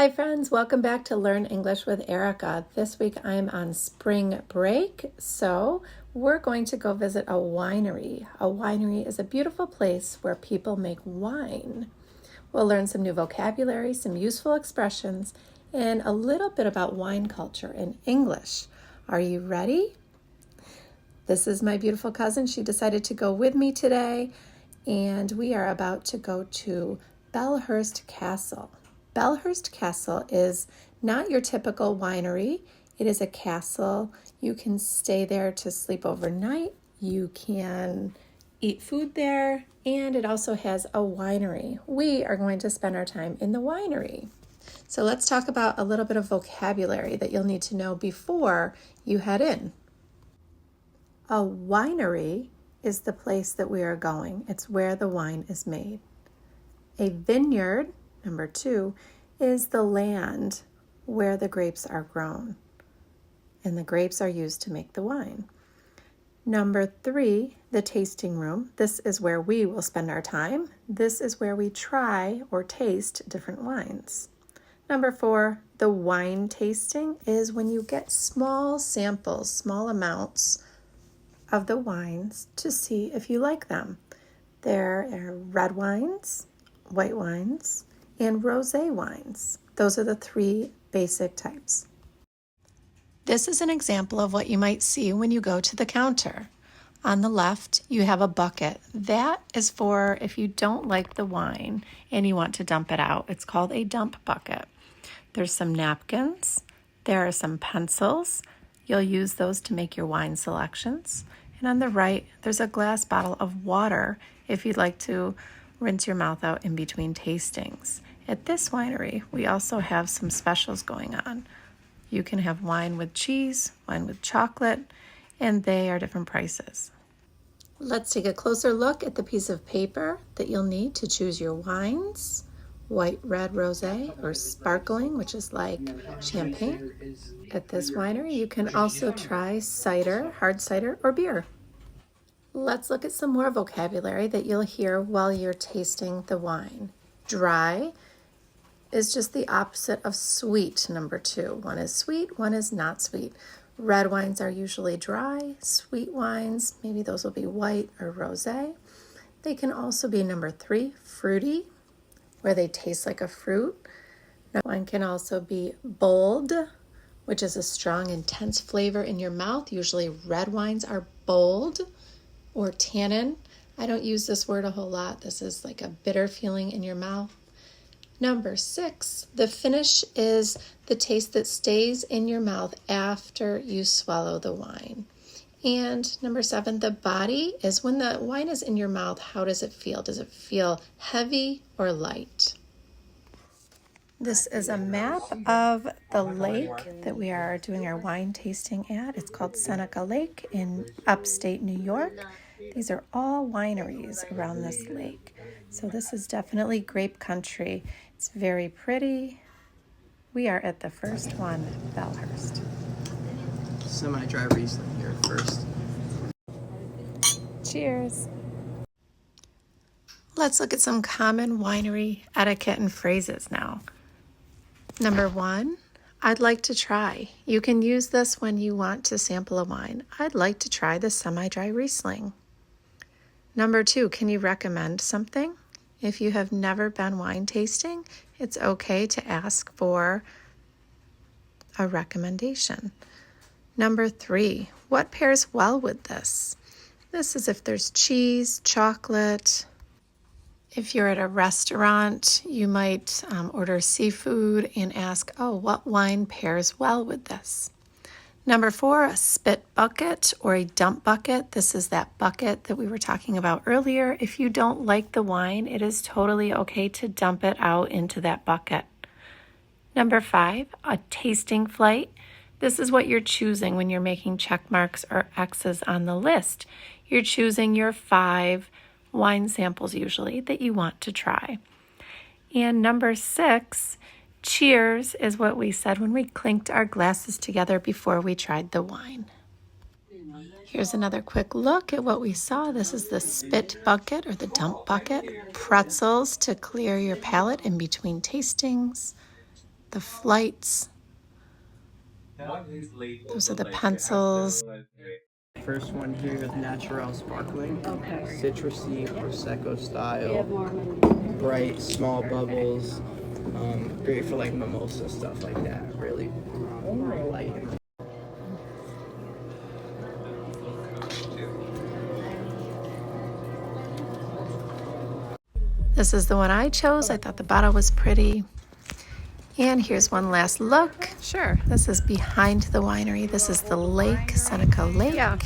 Hi friends, welcome back to Learn English with Erica. This week I'm on spring break, so we're going to go visit a winery. A winery is a beautiful place where people make wine. We'll learn some new vocabulary, some useful expressions, and a little bit about wine culture in English. Are you ready? This is my beautiful cousin. She decided to go with me today, and we are about to go to Belhurst Castle. Belhurst Castle is not your typical winery. It is a castle. You can stay there to sleep overnight. You can eat food there, and it also has a winery. We are going to spend our time in the winery. So let's talk about a little bit of vocabulary that you'll need to know before you head in. A winery is the place that we are going. It's where the wine is made. A vineyard, number 2, is the land where the grapes are grown, and the grapes are used to make the wine. Number 3, the tasting room. This is where we will spend our time. This is where we try or taste different wines. Number 4, the wine tasting is when you get small samples, small amounts of the wines to see if you like them. There are red wines, white wines, and rosé wines. Those are the 3 basic types. This is an example of what you might see when you go to the counter. On the left, you have a bucket. That is for if you don't like the wine and you want to dump it out. It's called a dump bucket. There's some napkins. There are some pencils. You'll use those to make your wine selections. And on the right, there's a glass bottle of water if you'd like to rinse your mouth out in between tastings. At this winery, we also have some specials going on. You can have wine with cheese, wine with chocolate, and they are different prices. Let's take a closer look at the piece of paper that you'll need to choose your wines. White, red, rosé, or sparkling, which is like champagne. At this winery, you can also try cider, hard cider, or beer. Let's look at some more vocabulary that you'll hear while you're tasting the wine. Dry is just the opposite of sweet, number 2. One is sweet, one is not sweet. Red wines are usually dry. Sweet wines, maybe those will be white or rosé. They can also be, number 3, fruity, where they taste like a fruit. Wine can also be bold, which is a strong, intense flavor in your mouth. Usually red wines are bold. Or tannin. I don't use this word a whole lot. This is like a bitter feeling in your mouth. Number 6, the finish is the taste that stays in your mouth after you swallow the wine. And number 7, the body is when the wine is in your mouth, how does it feel? Does it feel heavy or light? This is a map of the lake that we are doing our wine tasting at. It's called Seneca Lake in upstate New York. These are all wineries around this lake. So this is definitely grape country. It's very pretty. We are at the first one, Belhurst. Semi-dry Riesling here first. Cheers. Let's look at some common winery etiquette and phrases now. Number 1, I'd like to try. You can use this when you want to sample a wine. I'd like to try the semi-dry Riesling. Number 2, can you recommend something? If you have never been wine tasting, it's okay to ask for a recommendation. Number 3, what pairs well with this? This is if there's cheese, chocolate. If you're at a restaurant, you might order seafood and ask, what wine pairs well with this? Number 4, a spit bucket or a dump bucket. This is that bucket that we were talking about earlier. If you don't like the wine, it is totally okay to dump it out into that bucket. Number 5, a tasting flight. This is what you're choosing when you're making check marks or X's on the list. You're choosing your 5 wine samples usually that you want to try. And number 6, cheers is what we said when we clinked our glasses together before we tried the wine. Here's another quick look at what we saw. This is the spit bucket or the dump bucket. Pretzels to clear your palate in between tastings. the flights. Those are the pencils. First one here is Natural Sparkling. Okay. Citrusy, Prosecco style. Bright, small bubbles. Great for like mimosa stuff like that. Really light. This is the one I chose. I thought the bottle was pretty. And here's one last look. Sure. This is behind the winery. This is the lake, Seneca Lake. Yeah.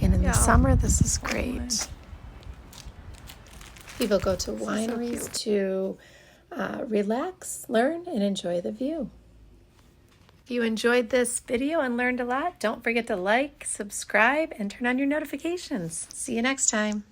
And in the summer, this is great. People go to wineries to relax, learn, and enjoy the view. If you enjoyed this video and learned a lot, don't forget to like, subscribe, and turn on your notifications. See you next time.